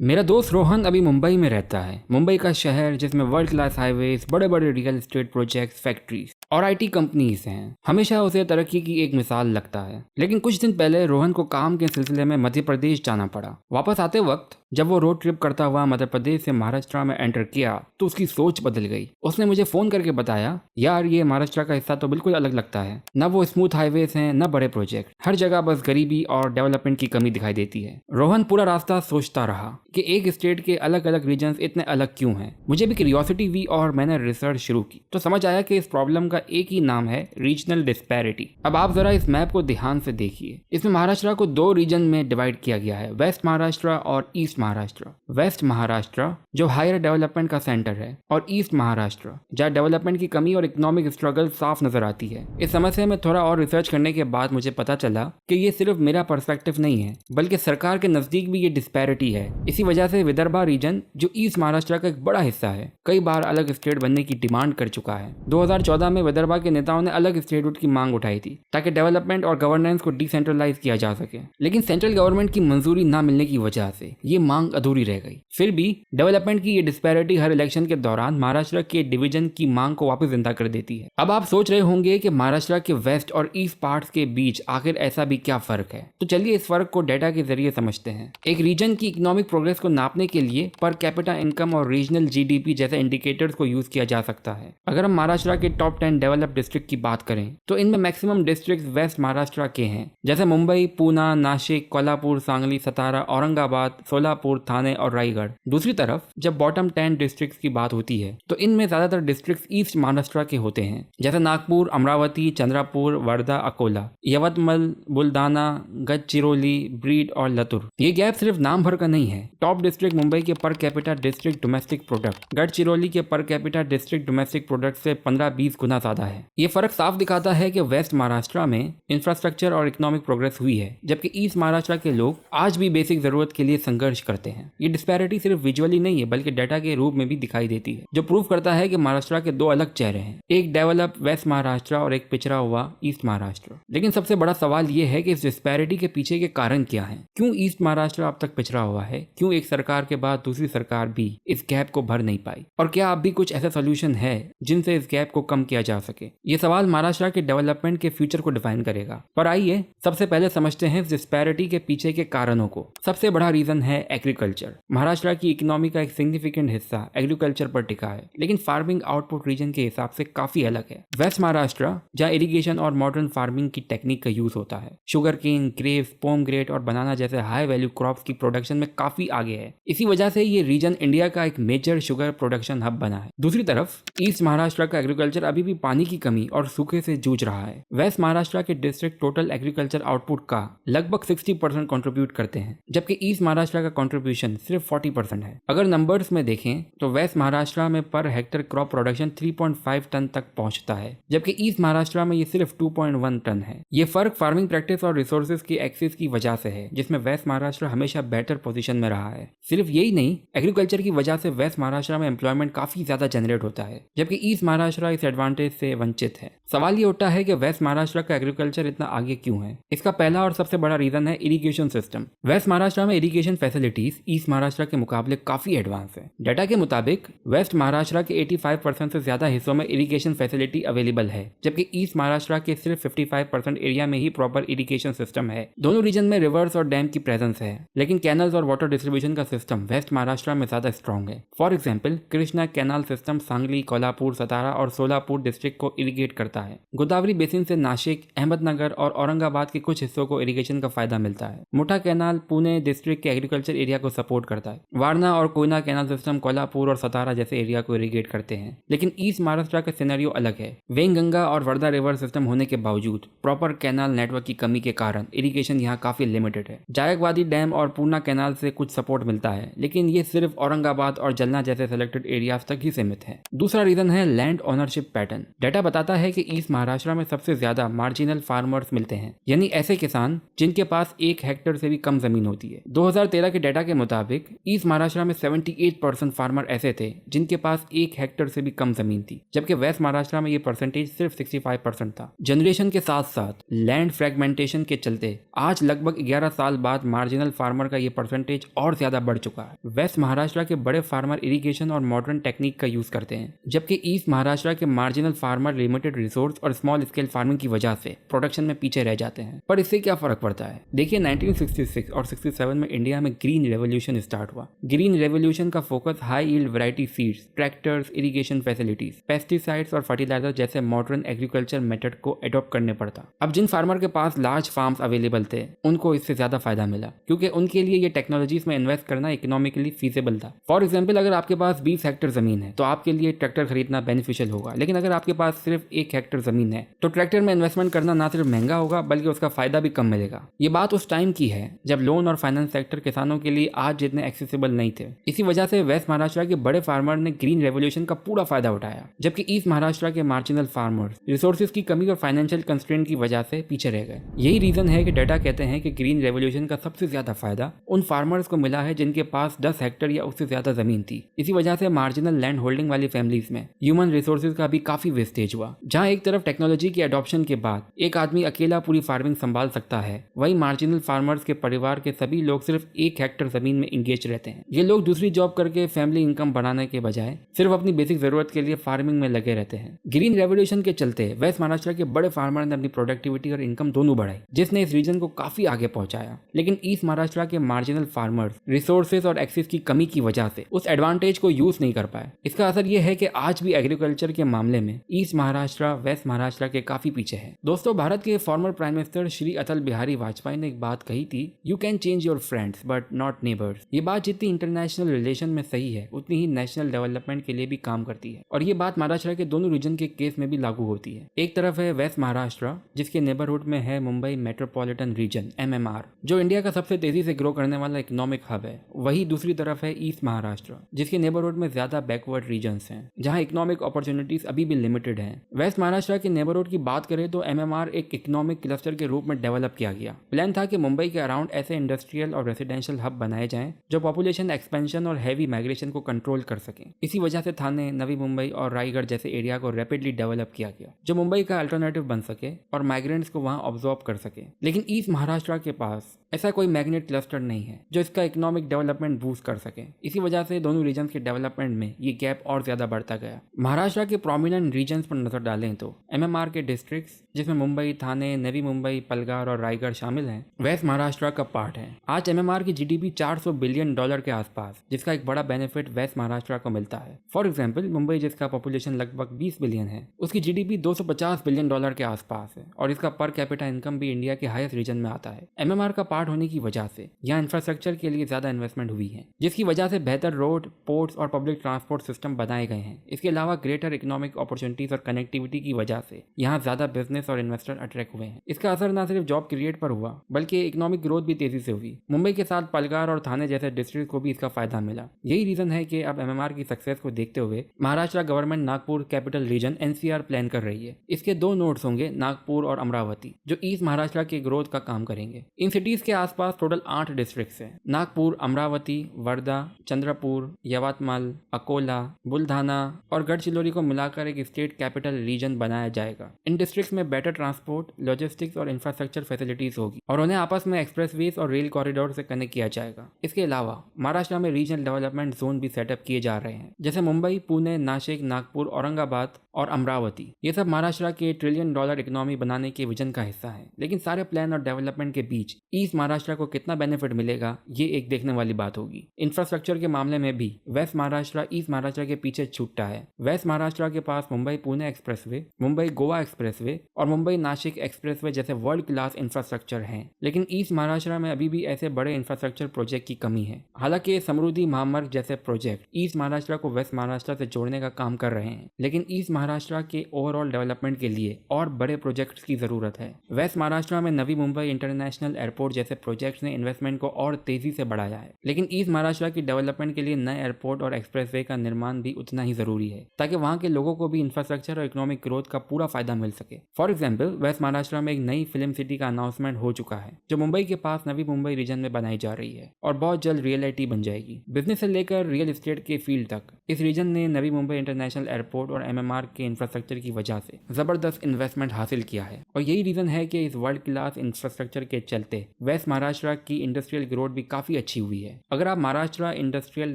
मेरा दोस्त रोहन अभी मुंबई में रहता है। मुंबई का शहर जिसमें वर्ल्ड क्लास हाईवेज, बड़े बड़े रियल एस्टेट प्रोजेक्ट्स, फैक्ट्रीज और आईटी कंपनीज हैं, हमेशा उसे तरक्की की एक मिसाल लगता है। लेकिन कुछ दिन पहले रोहन को काम के सिलसिले में मध्य प्रदेश जाना पड़ा। वापस आते वक्त जब वो रोड ट्रिप करता हुआ मध्य प्रदेश से महाराष्ट्र में एंटर किया तो उसकी सोच बदल गई। उसने मुझे फोन करके बताया, यार ये महाराष्ट्र का हिस्सा तो बिल्कुल अलग लगता है। न वो स्मूथ हाईवेज हैं, न बड़े प्रोजेक्ट, हर जगह बस गरीबी और डेवलपमेंट की कमी दिखाई देती है। रोहन पूरा रास्ता सोचता रहा कि एक स्टेट के अलग अलग रीजन्स इतने अलग क्यों हैं। मुझे भी क्यूरियोसिटी हुई और मैंने रिसर्च शुरू की तो समझ आया कि इस प्रॉब्लम का एक ही नाम है, रीजनल डिस्पैरिटी। अब आप जरा इस मैप को ध्यान से देखिए। इसमें महाराष्ट्र को दो रीजन में डिवाइड किया गया है, वेस्ट महाराष्ट्र और ईस्ट महाराष्ट्र। वेस्ट महाराष्ट्र जो हायर डेवलपमेंट का सेंटर है और ईस्ट महाराष्ट्र जहाँ डेवलपमेंट की कमी और इकोनॉमिक स्ट्रगल साफ नजर आती है। इस समस्या में थोड़ा और रिसर्च करने के बाद मुझे पता चला कि ये सिर्फ मेरा पर्सपेक्टिव नहीं है, बल्कि सरकार के नजदीक भी ये डिस्पैरिटी है। इसी वजह से विदर्भा रीजन जो ईस्ट महाराष्ट्र का एक बड़ा हिस्सा है, कई बार अलग स्टेट बनने की डिमांड कर चुका है। 2014 में विदर्भा के नेताओं ने अलग स्टेटहुड की मांग उठाई थी ताकि डेवलपमेंट और गवर्नेंस को डिसेंट्रलाइज किया जा सके, लेकिन सेंट्रल गवर्नमेंट की मंजूरी न मिलने की वजह से ये मांग अधूरी रह गई। फिर भी डेवलपमेंट की ये डिस्पैरिटी हर इलेक्शन के दौरान महाराष्ट्र के डिवीजन की मांग को वापस जिंदा कर देती है। अब आप सोच रहे होंगे कि महाराष्ट्र के वेस्ट और ईस्ट पार्ट्स के बीच आखिर ऐसा भी क्या फर्क है, तो चलिए इस फर्क को डेटा के जरिए समझते हैं। एक रीजन की इकोनॉमिक प्रोग्रेस को नापने के लिए पर कैपिटा इनकम और रीजनल जीडीपी जैसे इंडिकेटर्स को यूज किया जा सकता है। अगर हम महाराष्ट्र के टॉप 10 डेवलप्ड डिस्ट्रिक्ट की बात करें तो इनमें मैक्सिमम डिस्ट्रिक्ट वेस्ट महाराष्ट्र के हैं, जैसे मुंबई, पूना, नासिक, कोल्हापुर, सांगली, सतारा, औरंगाबाद, सोलापुर, थाने और रायगढ़। दूसरी तरफ जब बॉटम 10 डिस्ट्रिक्ट्स की बात होती है तो इनमें ज्यादातर डिस्ट्रिक्ट्स ईस्ट महाराष्ट्र के होते हैं, जैसे नागपुर, अमरावती, चंद्रपुर, वर्धा, अकोला, यवतमल, बुलदाना, गढ़चिरौली, बीड और लातूर। ये गैप सिर्फ नाम भर का नहीं है। टॉप डिस्ट्रिक्ट मुंबई के per capita district domestic product Gadchiroli के per capita district domestic product से 15-20 गुना ज्यादा है। ये फर्क साफ दिखाता है कि वेस्ट महाराष्ट्र में इंफ्रास्ट्रक्चर और इकोनॉमिक प्रोग्रेस हुई है, जबकि ईस्ट महाराष्ट्र के लोग आज भी बेसिक जरूरत के लिए संघर्ष करते हैं। ये डिस्पैरिटी सिर्फ विजुअली नहीं है बल्कि डाटा के रूप में भी दिखाई देती है, जो प्रूव करता है कि महाराष्ट्र के दो अलग चेहरे हैं, एक डेवलप वेस्ट महाराष्ट्र और एक पिछड़ा हुआ ईस्ट महाराष्ट्र। लेकिन सबसे बड़ा सवाल यह है कि इस डिस्पैरिटी के पीछे के कारण क्या हैं? क्यों ईस्ट महाराष्ट्र अब तक पिछड़ा हुआ है? क्यों एक सरकार के बाद दूसरी सरकार भी इस गैप को भर नहीं पाई? और क्या अब भी कुछ ऐसा सोल्यूशन है जिनसे इस गैप को कम किया जा सके? ये सवाल महाराष्ट्र के डेवलपमेंट के फ्यूचर को डिफाइन करेगा। पर आइए सबसे पहले समझते हैं इस डिस्पैरिटी के पीछे के कारणों को। सबसे बड़ा रीजन है एग्रीकल्चर। महाराष्ट्र की इकोनॉमी का एक सिग्निफिकेंट हिस्सा एग्रीकल्चर पर टिका है, लेकिन फार्मिंग आउटपुट रीजन के हिसाब से काफी अलग है। वेस्ट महाराष्ट्र जहाँ इरिगेशन और मॉडर्न फार्मिंग की टेक्निक का यूज होता है, शुगर केन, ग्रेप्स, पोमग्रेनेट और बनाना जैसे हाई वैल्यू क्रॉप्स की प्रोडक्शन में काफी आगे है। इसी वजह से ये रीजन इंडिया का एक मेजर शुगर प्रोडक्शन हब बना है। दूसरी तरफ ईस्ट महाराष्ट्र का एग्रीकल्चर अभी भी पानी की कमी और सूखे से जूझ रहा है। वेस्ट महाराष्ट्र के डिस्ट्रिक्ट टोटल एग्रीकल्चर आउटपुट का लगभग 60% कंट्रीब्यूट करते हैं, जबकि ईस्ट महाराष्ट्र का कंट्रीब्यूशन सिर्फ 40% है। अगर नंबर्स में देखें तो वेस्ट महाराष्ट्र में per hectare crop production 3.5 ton तक पहुंचता है, जबकि ईस्ट महाराष्ट्र में ये सिर्फ 2.1 टन है। ये फर्क फार्मिंग प्रैक्टिस और रिसोर्सेज की एक्सेस की वजह से है, जिसमें वेस्ट महाराष्ट्र हमेशा बेटर पोजीशन में रहा है। सिर्फ यही नहीं, एग्रीकल्चर की वजह से वेस्ट महाराष्ट्र में एम्प्लॉयमेंट काफी ज्यादा जनरेट होता है, जबकि ईस्ट महाराष्ट्र इस एडवांटेज से वंचित है। सवाल ये उठता है कि वेस्ट महाराष्ट्र का एग्रीकल्चर इतना आगे क्यों है? इसका पहला और सबसे बड़ा रीजन है इरिगेशन सिस्टम। वेस्ट महाराष्ट्र में इरिगेशन फैसिलिटीज ईस्ट महाराष्ट्र के मुकाबले काफी एडवांस है। डाटा के मुताबिक वेस्ट महाराष्ट्र के 85% से ज्यादा हिस्सों में इरिगेशन फैसिलिटी अवेलेबल है, जबकि ईस्ट महाराष्ट्र के सिर्फ 55% एरिया में ही प्रॉपर इरिगेशन सिस्टम है। दोनों रीजन में रिवर्स और डैम की प्रेजेंस है, लेकिन कैनल्स और वाटर डिस्ट्रीब्यूशन का सिस्टम वेस्ट महाराष्ट्र में ज्यादा स्ट्रॉन्ग है। For example, Krishna canal system Sangli, Kolhapur, Satara और सोलापुर डिस्ट्रिक्ट को इरिगेट करता है। गोदावरी बेसिन से नासिक, अहमदनगर और औरंगाबाद के कुछ हिस्सों को इरिगेशन का फायदा मिलता है। मोटा कैनाल पुणे डिस्ट्रिक्ट के एग्रीकल्चर एरिया को सपोर्ट करता है। वारणा और कोयना कैनाल सिस्टम कोल्हापुर और सतारा जैसे एरिया को इरिगेट करते हैं। लेकिन ईस्ट महाराष्ट्र का सिनेरियो अलग है। वेंगंगा और वर्धा रिवर सिस्टम होने के बावजूद प्रॉपर कैनाल नेटवर्क की कमी के कारण इरिगेशन यहाँ काफी लिमिटेड है। जायकवादी डैम और पूर्णा कैनाल से कुछ सपोर्ट मिलता है, लेकिन ये सिर्फ औरंगाबाद और जलना जैसे सिलेक्टेड एरियाज तक ही सीमित है। दूसरा रीजन है लैंड ओनरशिप पैटर्न। डाटा बताता है कि ईस्ट महाराष्ट्र में सबसे ज्यादा मार्जिनल फार्मर्स मिलते हैं, यानी ऐसे किसान जिनके पास 1 हेक्टेयर से भी कम जमीन होती है। 2013 के डाटा के मुताबिक ईस्ट महाराष्ट्र में 78% फार्मर ऐसे थे जिनके पास 1 हेक्टेयर से भी कम जमीन थी, जबकि वेस्ट महाराष्ट्र में ये परसेंटेज सिर्फ 65% था। जनरेशन के साथ साथ लैंड फ्रेगमेंटेशन के चलते आज लगभग 11 साल बाद मार्जिनल फार्मर का ये परसेंटेज और ज्यादा बढ़ चुका है। वेस्ट महाराष्ट्र के बड़े फार्मर इरिगेशन और मॉडर्न टेक्निक का यूज करते हैं, जबकि ईस्ट महाराष्ट्र के मार्जिनल फार्मर लिमिटेड रिसोर्स और स्मॉल स्केल फार्मिंग की वजह से प्रोडक्शन में पीछे रह जाते हैं। पर इससे क्या फर्क पड़ता है? देखिए, 1966 और 67 में इंडिया में ग्रीन रेवोल्यूशन स्टार्ट हुआ। ग्रीन रेवोल्यूशन का focus high yield variety seeds, tractors, irrigation facilities, pesticides और फर्टिलाइजर जैसे मॉडर्न एग्रीकल्चर मेथड को एडॉप्ट करने पड़ता। अब जिन फार्मर के पास लार्ज फार्म्स अवेलेबल थे उनको इससे ज्यादा फायदा मिला, क्योंकि उनके लिए ये टेक्नोलॉजीज में इन्वेस्ट करना इकोनॉमिकली फीजिबल था। फॉर एग्जाम्पल, अगर आपके पास 20 हेक्टेयर जमीन है तो आपके लिए ट्रैक्टर खरीदना बेनिफिशियल होगा, लेकिन अगर आपके पास सिर्फ 1 हेक्टेयर जमीन है तो ट्रैक्टर में इन्वेस्टमेंट करना ना सिर्फ महंगा होगा बल्कि उसका फायदा भी कम मिलेगा। ये बात उस टाइम की है जब लोन और फाइनेंस सेक्टर किसानों के लिए आज जितने एक्सेसिबल नहीं थे। इसी वजह से वेस्ट महाराष्ट्र के बड़े फार्मर ने ग्रीन रेवोल्यूशन का पूरा फायदा उठाया, जबकि ईस्ट महाराष्ट्र के मार्जिनल फार्मर्स रिसोर्सेज की कमी और फाइनेंशियल कंस्ट्रेंट की वजह से पीछे रह गए। यही रीजन है कि डाटा कहते हैं कि ग्रीन रेवोल्यूशन का सबसे ज्यादा फायदा उन फार्मर्स को मिला है जिनके पास 10 हेक्टेयर या उससे ज्यादा जमीन थी। इसी वजह से मार्जिनल लैंड होल्डिंग वाली फैमिलीज में ह्यूमन रिसोर्सेज का भी काफी वेस्टेज हुआ। जहां एक तरफ टेक्नोलॉजी की एडॉप्शन के बाद एक आदमी अकेला पूरी फार्मिंग संभाल सकता है, वही मार्जिनल फार्मर्स के परिवार के सभी लोग सिर्फ 1 हेक्टेयर जमीन में इंगेज रहते हैं। ये लोग दूसरी जॉब करके फैमिली इनकम बढ़ाने के बजाय सिर्फ अपनी बेसिक जरूरत के लिए फार्मिंग में लगे रहते हैं। ग्रीन रेवोल्यूशन के चलते वेस्ट महाराष्ट्र के बड़े फार्मर ने अपनी प्रोडक्टिविटी और इनकम दोनों बढ़ाई, जिसने इस रीजन को काफी आगे पहुंचाया। लेकिन ईस्ट महाराष्ट्र के मार्जिनल फार्मर्स रिसोर्सेज और एक्सेस की कमी की वजह से उस एडवांटेज को यूज नहीं कर पाए। इसका असर यह है कि आज भी एग्रीकल्चर के मामले में ईस्ट महाराष्ट्र वेस्ट महाराष्ट्र के काफी पीछे है। दोस्तों, भारत के former prime minister Shri Atal Bihari Vajpayee ने एक बात कही थी, you can change your friends but not neighbours. ये बात जितनी इंटरनेशनल रिलेशन में सही है उतनी ही नेशनल डेवलपमेंट के लिए भी काम करती है, और ये बात महाराष्ट्र के दोनों रीजन के केस में भी लागू होती है। एक तरफ है वेस्ट महाराष्ट्र, जिसके नेबरहुड में है मुंबई मेट्रोपॉलिटन रीजन MMR, जो इंडिया का सबसे तेजी से ग्रो करने वाला इकोनॉमिक हब है। वही दूसरी तरफ है ईस्ट महाराष्ट्र, जिसके नेबरहुड में ज्यादा बैकवर्ड रीजन्स हैं, जहां इकोनॉमिक अपॉर्चुनिटीज अभी भी लिमिटेड हैं। वेस्ट महाराष्ट्र के नेबरहुड की बात करें तो MMR एक इकोनॉमिक क्लस्टर के रूप में डेवलप किया गया। प्लान था कि मुंबई के अराउंड ऐसे इंडस्ट्रियल और रेसिडेंशियल हब बनाए जाएं जो पॉपुलेशन एक्सपेंशन और हैवी माइग्रेशन को कंट्रोल कर सकें। इसी वजह से थाने, नवी मुंबई और रायगढ़ जैसे एरिया को रैपिडली डेवलप किया गया, जो मुंबई का अल्टरनेटिव बन सके और माइग्रेंट्स को वहां ऑब्जॉर्ब कर सके। लेकिन ईस्ट महाराष्ट्र के पास ऐसा कोई मैग्नेट क्लस्टर नहीं है जो इसका इकोनॉमिक डेवलपमेंट बूस्ट कर सके। इसी वजह से दोनों रीजन के डेवलपमेंट में ये गैप और ज्यादा बढ़ता गया। महाराष्ट्र के प्रोमिनेंट रीजन्स पर नजर डालें तो MMR के डिस्ट्रिक्ट्स, जिसमें मुंबई, थाने, नवी मुंबई, पलगार और रायगढ़ शामिल हैं, वेस्ट महाराष्ट्र का पार्ट है। आज MMR की GDP $400 बिलियन के आसपास, जिसका एक बड़ा बेनिफिट वेस्ट महाराष्ट्र को मिलता है। फॉर एग्जाम्पल, मुंबई जिसका पॉपुलेशन लगभग 20 बिलियन है, उसकी GDP $250 बिलियन के आसपास है, और इसका पर कैपिटा इनकम भी इंडिया के हाईएस्ट रीजन में आता है। MMR का पार्ट होने की वजह से यहाँ इंफ्रास्ट्रक्चर के लिए ज्यादा इन्वेस्टमेंट हुई है, जिसकी वजह से बेहतर रोड, पोर्ट्स और पब्लिक ट्रांसपोर्ट सिस्टम बनाए गए हैं। इसके अलावा ग्रेटर इकोनॉमिक अपॉर्चुनिटीज और कनेक्टिविटी की वजह से यहाँ ज्यादा बिजनेस और इन्वेस्टर अट्रैक्ट हुए हैं। इसका असर न सिर्फ जॉब क्रिएट पर हुआ बल्कि इकोनॉमिक ग्रोथ भी तेजी से हुई। मुंबई के साथ पलगार और थाने जैसे डिस्ट्रिक्ट को भी इसका फायदा मिला। यही रीजन है कि अब MMR की सक्सेस को देखते हुए Maharashtra government Nagpur capital region NCR plan कर रही है। इसके 2 नोड्स होंगे, नागपुर और अमरावती, जो ईस्ट महाराष्ट्र के ग्रोथ का काम करेंगे। इन सिटीज के आसपास टोटल 8 डिस्ट्रिक्ट्स हैं, नागपुर, अमरावती, वर्धा, चंद्रपुर, यवतमाल, अकोला, बुलढाना और गढ़चिरौली को मिलाकर एक स्टेट कैपिटल रीजन बनाया जाएगा। इन डिस्ट्रिक्ट्स में बेटर ट्रांसपोर्ट, लॉजिस्टिक्स और इंफ्रास्ट्रक्चर फैसिलिटीज होगी और उन्हें आपस में एक्सप्रेसवेज और रेल कॉरिडोर से कनेक्ट किया जाएगा। इसके अलावा महाराष्ट्र में रीजनल डेवलपमेंट जोन भी सेटअप किए जा रहे हैं, जैसे मुंबई, पुणे, नासिक, नागपुर, औरंगाबाद और अमरावती। ये सब महाराष्ट्र के $1 ट्रिलियन इकोनॉमी बनाने के विजन का हिस्सा है। लेकिन सारे प्लान और डेवलपमेंट के बीच ईस्ट महाराष्ट्र को कितना बेनिफिट मिलेगा, ये एक देखने वाली बात होगी। इंफ्रास्ट्रक्चर के मामले में भी वेस्ट महाराष्ट्र ईस्ट महाराष्ट्र के पीछे छूटता है। वेस्ट महाराष्ट्र के पास मुंबई पुणे एक्सप्रेसवे, मुंबई गोवा एक्सप्रेसवे और मुंबई नासिक एक्सप्रेसवे जैसे वर्ल्ड क्लास इंफ्रास्ट्रक्चर हैं। लेकिन ईस्ट महाराष्ट्र में अभी भी ऐसे बड़े इंफ्रास्ट्रक्चर प्रोजेक्ट की कमी है। हालांकि समृद्धि महामार्ग जैसे प्रोजेक्ट ईस्ट महाराष्ट्र को वेस्ट महाराष्ट्र से जोड़ने का काम कर रहे हैं, लेकिन ईस्ट महाराष्ट्र के ओवरऑल डेवलपमेंट के लिए और बड़े प्रोजेक्ट्स की जरूरत है। वेस्ट महाराष्ट्र में नवी मुंबई इंटरनेशनल एयरपोर्ट जैसे प्रोजेक्ट्स ने इन्वेस्टमेंट को और तेजी से बढ़ाया है, लेकिन ईस्ट महाराष्ट्र की डेवलपमेंट के लिए नए एयरपोर्ट और एक्सप्रेसवे का निर्माण भी उतना ही जरूरी है, ताकि वहां के लोगों को भी इंफ्रास्ट्रक्चर और इकोनॉमिक ग्रोथ का पूरा फायदा मिल सके। फॉर एग्जाम्पल, वेस्ट महाराष्ट्र में एक नई फिल्म सिटी का अनाउंसमेंट हो चुका है जो मुंबई के पास नवी मुंबई रीजन में बनाई जा रही है और बहुत जल्द रियलिटी बन जाएगी। बिजनेस से लेकर रियल एस्टेट के फील्ड तक इस रीजन ने नवी मुंबई इंटरनेशनल एयरपोर्ट और MMR के इंफ्रास्ट्रक्चर की वजह से जबरदस्त इन्वेस्टमेंट हासिल किया है और यही रीजन है कि इस वर्ल्ड क्लास इंफ्रास्ट्रक्चर के चलते वेस्ट महाराष्ट्र की इंडस्ट्रियल ग्रोथ भी काफी अच्छी हुई है। अगर आप महाराष्ट्र इंडस्ट्रियल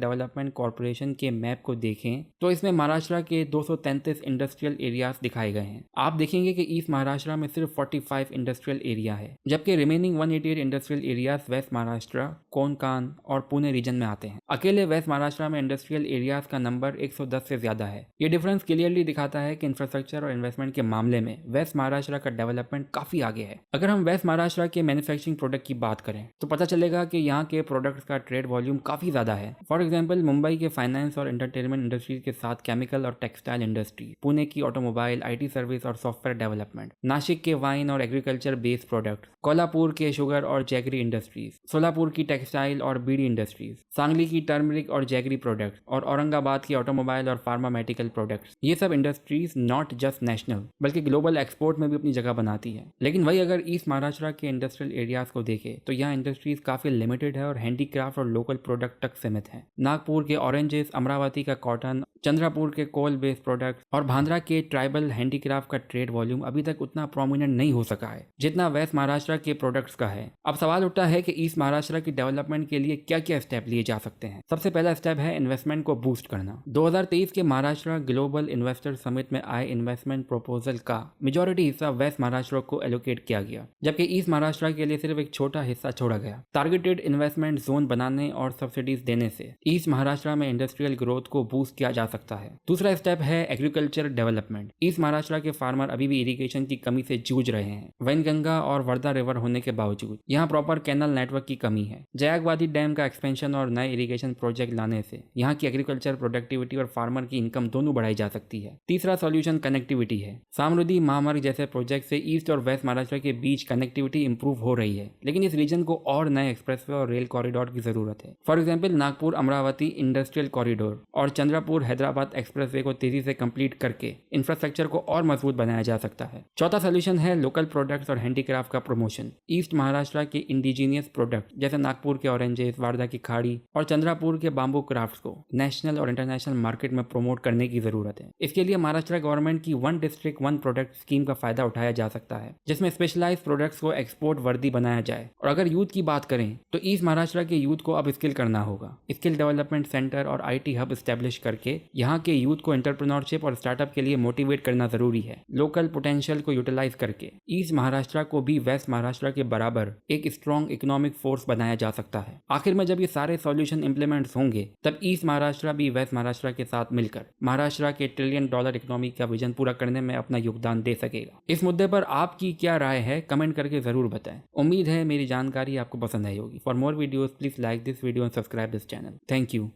डेवलपमेंट कॉर्पोरेशन के मैप को देखें तो इसमें महाराष्ट्र के 233 इंडस्ट्रियल एरियाज दिखाए गए हैं। आप देखेंगे कि ईस्ट महाराष्ट्र में सिर्फ 45 इंडस्ट्रियल एरिया है, जबकि remaining 188 industrial areas west Maharashtra, Konkan और पुणे रीजन में आते हैं। अकेले वेस्ट महाराष्ट्र में इंडस्ट्रियल एरियाज का नंबर 110 से ज्यादा है। ये डिफरेंस क्लियरली दिखाता है कि इंफ्रास्ट्रक्चर और इन्वेस्टमेंट के मामले में वेस्ट महाराष्ट्र का डेवलपमेंट काफी आगे है। अगर हम वेस्ट महाराष्ट्र के मैन्युफैक्चरिंग प्रोडक्ट की बात करें तो पता चलेगा कि यहाँ के प्रोडक्ट्स का ट्रेड वॉल्यूम काफी ज्यादा है। फॉर एग्जाम्पल, मुंबई के फाइनेंस और एंटरटेनमेंट इंडस्ट्रीज के साथ केमिकल और टेक्सटाइल इंडस्ट्री, पुणे की ऑटोमोबाइल, IT सर्विस और सॉफ्टवेयर डेवलपमेंट, नासिक के वाइन और एग्रीकल्चर बेस्ड प्रोडक्ट, कोल्हापुर के शुगर और जैगरी इंडस्ट्रीज, सोलापुर की टेक्सटाइल और बीड़ी इंडस्ट्रीज, सांगली की टर्मरिक और जैगरी प्रोडक्ट्स और औरंगाबाद की ऑटोमोबाइल और फार्मामेटिकल प्रोडक्ट्स। ये सब इंडस्ट्रीज नॉट जस्ट नेशनल बल्कि ग्लोबल एक्सपोर्ट में भी अपनी जगह बनाती है। लेकिन वही अगर ईस्ट महाराष्ट्र के इंडस्ट्रियल एरियाज को देखें तो यहाँ इंडस्ट्रीज काफी लिमिटेड है और हैंडीक्राफ्ट और लोकल प्रोडक्ट तक सीमित है। नागपुर के ऑरेंजेस, अमरावती का कॉटन, चंद्रपुर के कोल बेस्ड प्रोडक्ट्स और भांद्रा के ट्राइबल हैंडीक्राफ्ट का ट्रेड वॉल्यूम अभी तक उतना प्रोमिनेंट नहीं हो सका है जितना वेस्ट महाराष्ट्र के प्रोडक्ट्स का है। अब सवाल उठता है कि ईस्ट महाराष्ट्र की डेवलपमेंट के लिए क्या क्या स्टेप लिए जा सकते हैं। सबसे पहला स्टेप है इन्वेस्टमेंट को बूस्ट करना। 2023 के महाराष्ट्र ग्लोबल इन्वेस्टर समिट में आए इन्वेस्टमेंट प्रपोजल का मेजॉरिटी हिस्सा वेस्ट महाराष्ट्र को एलोकेट किया गया, जबकि ईस्ट महाराष्ट्र के लिए सिर्फ एक छोटा हिस्सा छोड़ा गया। टारगेटेड इन्वेस्टमेंट जोन बनाने और सब्सिडीज देने से ईस्ट महाराष्ट्र में इंडस्ट्रियल ग्रोथ को बूस्ट किया जा सकता है। दूसरा स्टेप है एग्रीकल्चर डेवलपमेंट। ईस्ट महाराष्ट्र के फार्मर अभी भी इरिगेशन की कमी से जूझ रहे हैं। वैनगंगा और वर्धा रिवर होने के बावजूद यहाँ प्रॉपर कैनल नेटवर्क की कमी है। जयागवादी डैम का एक्सपेंशन और नए इरिगेशन प्रोजेक्ट लाने से यहाँ की एग्रीकल्चर प्रोडक्टिविटी और फार्मर की इनकम दोनों बढ़ाई जा सकती है। तीसरा सॉल्यूशन कनेक्टिविटी है। समृद्धि महामार्ग जैसे प्रोजेक्ट से ईस्ट और वेस्ट महाराष्ट्र के बीच कनेक्टिविटी इंप्रूव हो रही है, लेकिन इस रीजन को और नए एक्सप्रेसवे और रेल कॉरिडोर की जरूरत है। For example, Nagpur Amravati industrial corridor और चंद्रपुर हैदराबाद एक्सप्रेसवे को तेजी से कंप्लीट करके इंफ्रास्ट्रक्चर को और मजबूत बनाया जा सकता है। चौथा सोल्यूशन है लोकल प्रोडक्ट्स और हैंडीक्राफ्ट का प्रमोशन। ईस्ट महाराष्ट्र के इंडिजीनियस प्रोडक्ट जैसे नागपुर के ऑरेंजेस, वारदा की खाड़ी और चंद्रपुर के बाम्बू क्राफ्ट्स को नेशनल और इंटरनेशनल मार्केट में प्रमोट करने की जरूरत है। इसके लिए महाराष्ट्र गवर्नमेंट की 1 डिस्ट्रिक्ट 1 प्रोडक्ट स्कीम का फायदा उठाया जा सकता है, जिसमें स्पेशलाइज प्रोडक्ट्स को एक्सपोर्ट वर्दी बनाया जाए। और अगर यूथ की बात करें तो ईस्ट महाराष्ट्र के यूथ को अब स्किल करना होगा। स्किल डेवलपमेंट सेंटर और IT हब स्टैब्लिश करके यहाँ के यूथ को एंटरप्रेन्योरशिप और स्टार्टअप के लिए मोटिवेट करना जरूरी है। लोकल पोटेंशियल को यूटिलाइज करके ईस्ट महाराष्ट्र को भी वेस्ट महाराष्ट्र के बराबर एक स्ट्रॉन्ग इकोनॉमिक फोर्स बनाया जा सकता है। आखिर में जब ये सारे सॉल्यूशन इंप्लीमेंट होंगे तब ईस्ट महाराष्ट्र भी वेस्ट महाराष्ट्र के साथ मिलकर महाराष्ट्र के $1 ट्रिलियन इकोनॉमी का विजन पूरा करने में अपना योगदान दे सकेगा। इस मुद्दे पर आपकी क्या राय है, कमेंट करके जरूर बताएं। उम्मीद है मेरी जानकारी आपको पसंद आई होगी। For more videos please like this video and subscribe this channel. Thank you.